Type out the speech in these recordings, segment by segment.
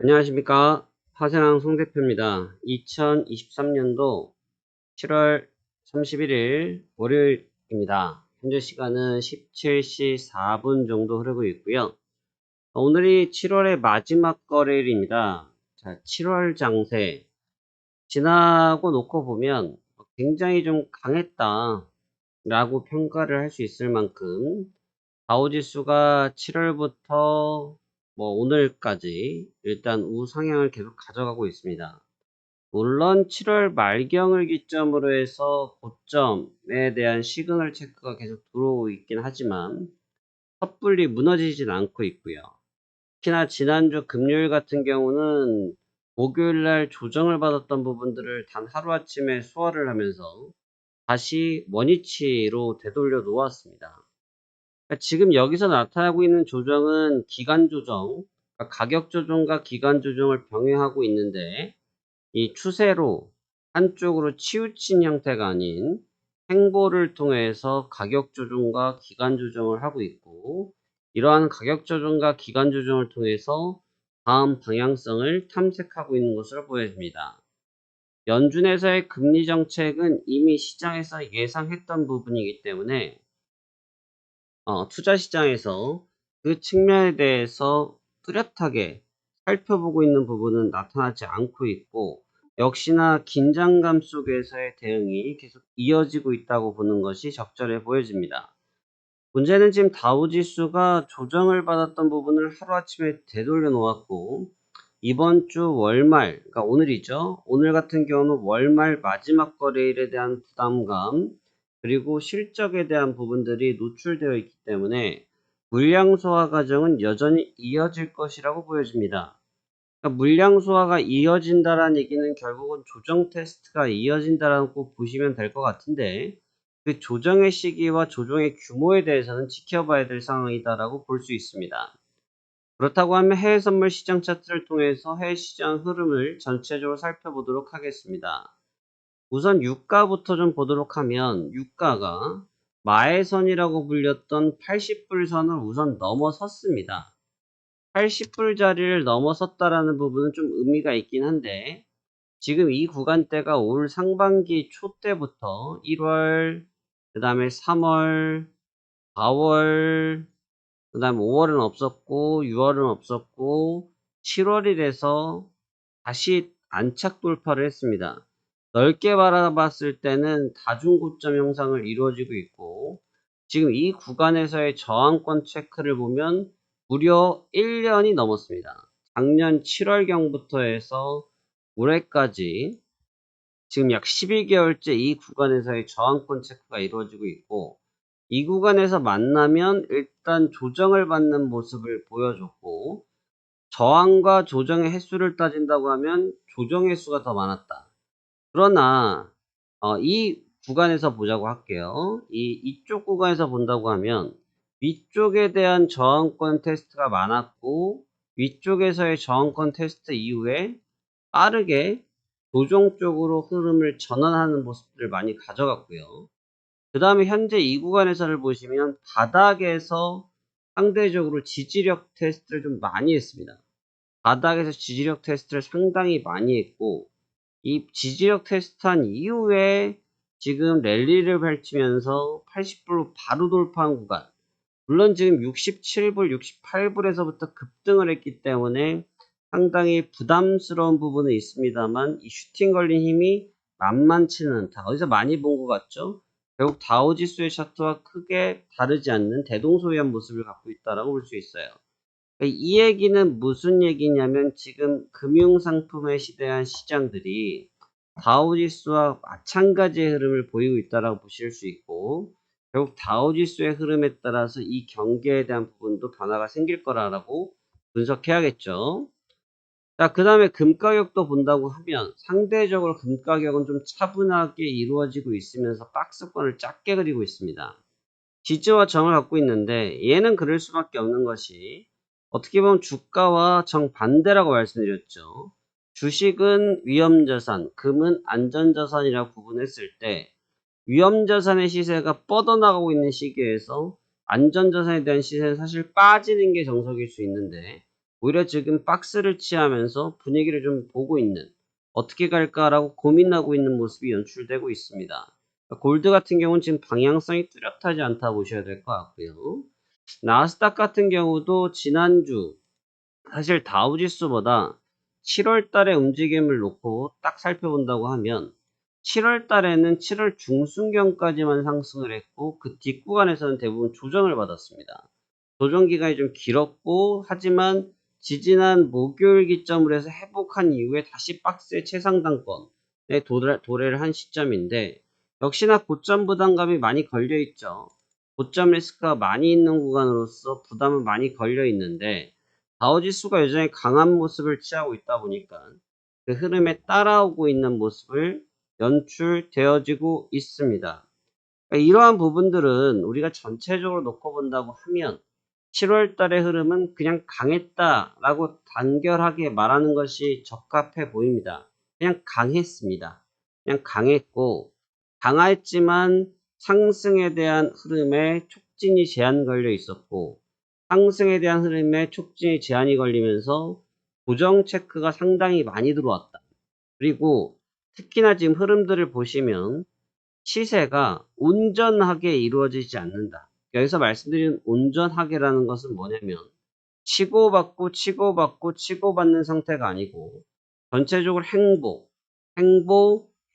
안녕하십니까. 화생항 송대표입니다. 2023년도 7월 31일 월요일입니다. 현재 시간은 17시 4분 정도 흐르고 있고요. 오늘이 7월의 마지막 거래일입니다. 자, 7월 장세 지나고 놓고 보면 굉장히 좀 강했다 라고 평가를 할 수 있을 만큼 다우지수가 7월부터 오늘까지 일단 우상향을 계속 가져가고 있습니다. 물론 7월 말경을 기점으로 해서 고점에 대한 시그널 체크가 계속 들어오고 있긴 하지만 섣불리 무너지진 않고 있고요. 특히나 지난주 금요일 같은 경우는 목요일날 조정을 받았던 부분들을 단 하루아침에 소화를 하면서 다시 원위치로 되돌려 놓았습니다. 지금 여기서 나타나고 있는 조정은 기간 조정, 가격 조정과 기간 조정을 병행하고 있는데 이 추세로 한쪽으로 치우친 형태가 아닌 행보를 통해서 가격 조정과 기간 조정을 하고 있고, 이러한 가격 조정과 기간 조정을 통해서 다음 방향성을 탐색하고 있는 것으로 보여집니다. 연준에서의 금리 정책은 이미 시장에서 예상했던 부분이기 때문에 투자 시장에서 그 측면에 대해서 뚜렷하게 살펴보고 있는 부분은 나타나지 않고 있고, 역시나 긴장감 속에서의 대응이 계속 이어지고 있다고 보는 것이 적절해 보여집니다. 문제는 지금 다우지수가 조정을 받았던 부분을 하루아침에 되돌려 놓았고, 이번 주 월말, 그러니까 오늘이죠. 오늘 같은 경우는 월말 마지막 거래일에 대한 부담감, 그리고 실적에 대한 부분들이 노출되어 있기 때문에 물량 소화 과정은 여전히 이어질 것이라고 보여집니다. 그러니까 물량 소화가 이어진다라는 얘기는 결국은 조정 테스트가 이어진다라고 꼭 보시면 될 것 같은데, 그 조정의 시기와 조정의 규모에 대해서는 지켜봐야 될 상황이다라고 볼 수 있습니다. 그렇다고 하면 해외 선물 시장 차트를 통해서 해외 시장 흐름을 전체적으로 살펴보도록 하겠습니다. 우선 유가부터 좀 보도록 하면, 유가가 마해선이라고 불렸던 80불 선을 우선 넘어섰습니다. 80불 자리를 넘어섰다라는 부분은 좀 의미가 있긴 한데, 지금 이 구간대가 올 상반기 초 때부터 1월, 그 다음에 3월, 4월, 그 다음에 5월은 없었고 6월은 없었고 7월이 돼서 다시 안착 돌파를 했습니다. 넓게 바라봤을 때는 다중고점 형상을 이루어지고 있고, 지금 이 구간에서의 저항권 체크를 보면 무려 1년이 넘었습니다. 작년 7월경부터 해서 올해까지 지금 약 12개월째 이 구간에서의 저항권 체크가 이루어지고 있고, 이 구간에서 만나면 일단 조정을 받는 모습을 보여줬고, 저항과 조정의 횟수를 따진다고 하면 조정 횟수가 더 많았다. 그러나 이 구간에서 보자고 할게요. 이쪽 구간에서 본다고 하면 위쪽에 대한 저항권 테스트가 많았고, 위쪽에서의 저항권 테스트 이후에 빠르게 조정 쪽으로 흐름을 전환하는 모습들을 많이 가져갔고요. 그 다음에 현재 이 구간에서를 보시면 바닥에서 상대적으로 지지력 테스트를 좀 많이 했습니다. 바닥에서 지지력 테스트를 상당히 많이 했고, 이 지지력 테스트한 이후에 지금 랠리를 펼치면서 80불로 바로 돌파한 구간, 물론 지금 67불, 68불에서부터 급등을 했기 때문에 상당히 부담스러운 부분은 있습니다만, 이 슈팅 걸린 힘이 만만치는 않다. 어디서 많이 본 것 같죠? 결국 다우지수의 차트와 크게 다르지 않는 대동소이한 모습을 갖고 있다고 볼 수 있어요. 이 얘기는 무슨 얘기냐면, 지금 금융상품에 대한 시장들이 다우지수와 마찬가지의 흐름을 보이고 있다고 보실 수 있고, 결국 다우지수의 흐름에 따라서 이 경계에 대한 부분도 변화가 생길 거라고 분석해야겠죠. 자, 그 다음에 금 가격도 본다고 하면 상대적으로 금 가격은 좀 차분하게 이루어지고 있으면서 박스권을 작게 그리고 있습니다. 지지와 정을 갖고 있는데, 얘는 그럴 수밖에 없는 것이, 어떻게 보면 주가와 정반대라고 말씀드렸죠. 주식은 위험자산, 금은 안전자산이라고 구분했을 때, 위험자산의 시세가 뻗어나가고 있는 시기에서 안전자산에 대한 시세는 사실 빠지는 게 정석일 수 있는데, 오히려 지금 박스를 취하면서 분위기를 좀 보고 있는, 어떻게 갈까라고 고민하고 있는 모습이 연출되고 있습니다. 골드 같은 경우는 지금 방향성이 뚜렷하지 않다 보셔야 될 것 같고요. 나스닥 같은 경우도 지난주 사실 다우지수보다 7월 달의 움직임을 놓고 딱 살펴본다고 하면 7월 달에는 7월 중순경까지만 상승을 했고 그 뒷구간에서는 대부분 조정을 받았습니다. 조정 기간이 좀 길었고 하지만 지지난 목요일 기점으로 해서 회복한 이후에 다시 박스의 최상단권에 도래를 한 시점인데 역시나 고점 부담감이 많이 걸려 있죠. 고점 리스크가 많이 있는 구간으로서 부담은 많이 걸려 있는데 다우지수가 여전히 강한 모습을 취하고 있다 보니까 그 흐름에 따라오고 있는 모습을 연출되어지고 있습니다. 그러니까 이러한 부분들은 우리가 전체적으로 놓고 본다고 하면 7월 달의 흐름은 그냥 강했다라고 단결하게 말하는 것이 적합해 보입니다. 그냥 강했습니다. 그냥 강했고 강했지만 상승에 대한 흐름에 촉진이 제한 걸려 있었고 상승에 대한 흐름에 촉진이 제한이 걸리면서 고정 체크가 상당히 많이 들어왔다. 그리고 특히나 지금 흐름들을 보시면 시세가 온전하게 이루어지지 않는다. 여기서 말씀드린 온전하게라는 것은 뭐냐면 치고받고 치고받고 치고받는 상태가 아니고 전체적으로 행보,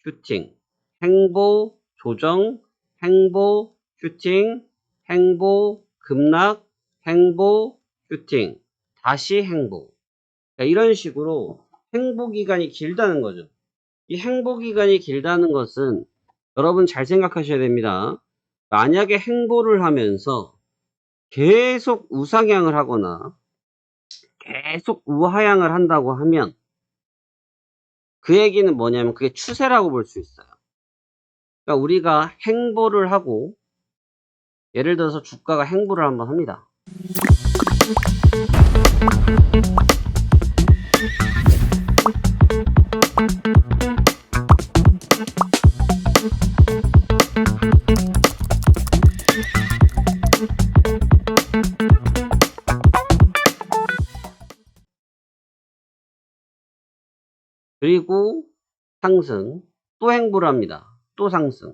슈팅, 행보, 조정, 행보, 슈팅, 행보, 급락, 행보, 슈팅, 다시 행보. 그러니까 이런 식으로 행보 기간이 길다는 거죠. 이 행보 기간이 길다는 것은 여러분 잘 생각하셔야 됩니다. 만약에 행보를 하면서 계속 우상향을 하거나 계속 우하향을 한다고 하면 그 얘기는 뭐냐면 그게 추세라고 볼 수 있어요. 그러니까 우리가 행보를 하고 예를 들어서 주가가 행보를 한번 합니다. 그리고 상승, 또 행보를 합니다. 또 상승,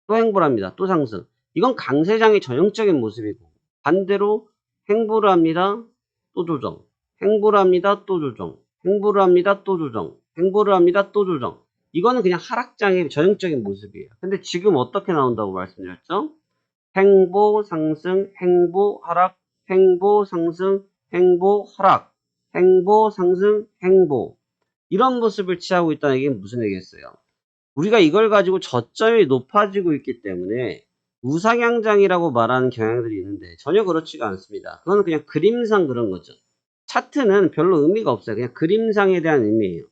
또 행보를 합니다. 또 상승. 이건 강세장의 전형적인 모습이고 반대로 행보를 합니다. 또 조정, 행보를 합니다. 또 조정, 행보를 합니다. 또 조정, 행보를 합니다. 또 조정. 이거는 그냥 하락장의 전형적인 모습이에요. 근데 지금 어떻게 나온다고 말씀드렸죠? 행보, 상승, 행보, 하락, 행보, 상승, 행보, 하락, 행보, 상승, 행보. 이런 모습을 취하고 있다는 얘기는 무슨 얘기겠어요? 우리가 이걸 가지고 저점이 높아지고 있기 때문에 우상향장이라고 말하는 경향들이 있는데 전혀 그렇지가 않습니다. 그건 그냥 그림상 그런 거죠. 차트는 별로 의미가 없어요. 그냥 그림상에 대한 의미예요.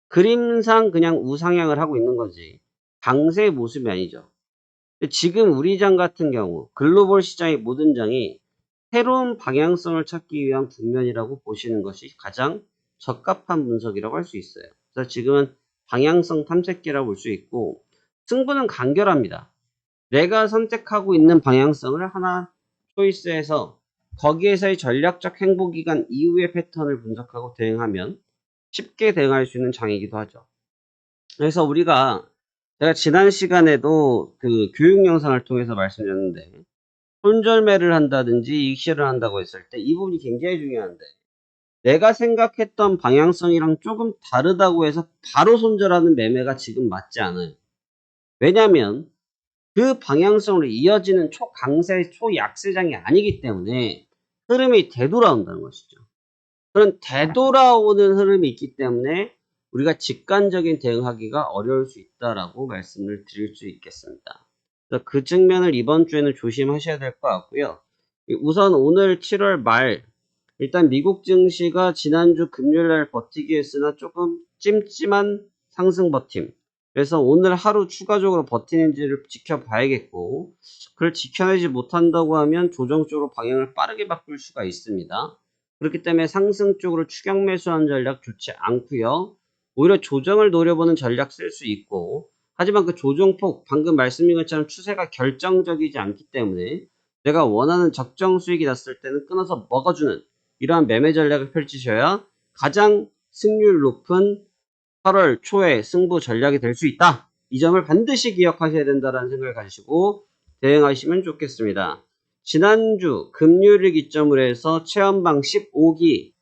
그림상 그냥 우상향을 하고 있는 거지 강세의 모습이 아니죠. 지금 우리 장 같은 경우 글로벌 시장의 모든 장이 새로운 방향성을 찾기 위한 국면이라고 보시는 것이 가장 적합한 분석이라고 할 수 있어요. 그래서 지금은 방향성 탐색기라고 볼 수 있고 승부는 간결합니다. 내가 선택하고 있는 방향성을 하나 초이스해서 거기에서의 전략적 행보 기간 이후의 패턴을 분석하고 대응하면 쉽게 대응할 수 있는 장이기도 하죠. 그래서 제가 지난 시간에도 그 교육 영상을 통해서 말씀드렸는데 손절매를 한다든지 익실을 한다고 했을 때 이 부분이 굉장히 중요한데 내가 생각했던 방향성이랑 조금 다르다고 해서 바로 손절하는 매매가 지금 맞지 않아요. 왜냐하면 그 방향성으로 이어지는 초강세, 초약세장이 아니기 때문에 흐름이 되돌아온다는 것이죠. 그런 되돌아오는 흐름이 있기 때문에 우리가 직관적인 대응하기가 어려울 수 있다라고 말씀을 드릴 수 있겠습니다. 그래서 그 측면을 이번 주에는 조심하셔야 될 것 같고요. 우선 오늘 7월 말 일단 미국 증시가 지난주 금요일날 버티기 했으나 조금 찜찜한 상승 버팀. 그래서 오늘 하루 추가적으로 버티는지를 지켜봐야겠고 그걸 지켜내지 못한다고 하면 조정 쪽으로 방향을 빠르게 바꿀 수가 있습니다. 그렇기 때문에 상승 쪽으로 추격 매수하는 전략 좋지 않고요. 오히려 조정을 노려보는 전략 쓸 수 있고 하지만 그 조정폭 방금 말씀드린 것처럼 추세가 결정적이지 않기 때문에 내가 원하는 적정 수익이 났을 때는 끊어서 먹어주는 이러한 매매 전략을 펼치셔야 가장 승률 높은 8월 초에 승부 전략이 될 수 있다. 이 점을 반드시 기억하셔야 된다는 생각을 가지시고 대응하시면 좋겠습니다. 지난주 금요일을 기점으로 해서 체험방 15기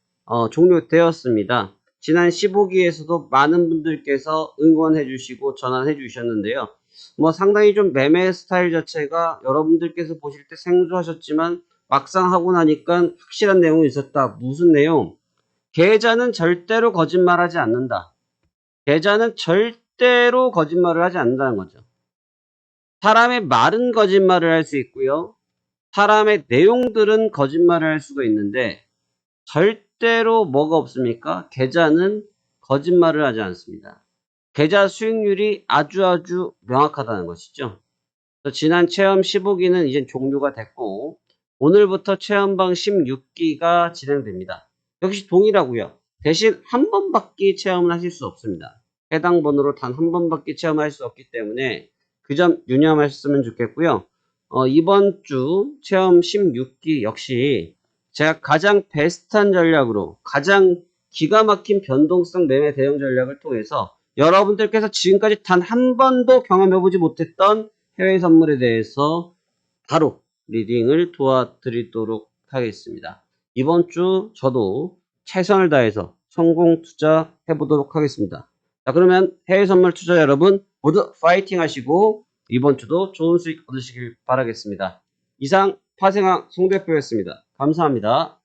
종료되었습니다. 지난 15기에서도 많은 분들께서 응원해 주시고 전환해 주셨는데요. 상당히 좀 매매 스타일 자체가 여러분들께서 보실 때 생소하셨지만 막상 하고 나니까 확실한 내용이 있었다. 무슨 내용? 계좌는 절대로 거짓말하지 않는다. 계좌는 절대로 거짓말을 하지 않는다는 거죠. 사람의 말은 거짓말을 할 수 있고요. 사람의 내용들은 거짓말을 할 수가 있는데 절대로 뭐가 없습니까? 계좌는 거짓말을 하지 않습니다. 계좌 수익률이 아주 명확하다는 것이죠. 지난 체험 15기는 이제 종료가 됐고 오늘부터 체험방 16기가 진행됩니다. 역시 동일하고요. 대신 한 번밖에 체험을 하실 수 없습니다. 해당 번호로 단 한 번밖에 체험할 수 없기 때문에 그 점 유념하셨으면 좋겠고요. 이번 주 체험 16기 역시 제가 가장 베스트한 전략으로 가장 기가 막힌 변동성 매매 대응 전략을 통해서 여러분들께서 지금까지 단 한 번도 경험해보지 못했던 해외 선물에 대해서 바로 리딩을 도와드리도록 하겠습니다. 이번 주 저도 최선을 다해서 성공 투자해보도록 하겠습니다. 자, 그러면 해외 선물 투자 여러분 모두 파이팅 하시고 이번 주도 좋은 수익 얻으시길 바라겠습니다. 이상 파생왕 송 대표였습니다. 감사합니다.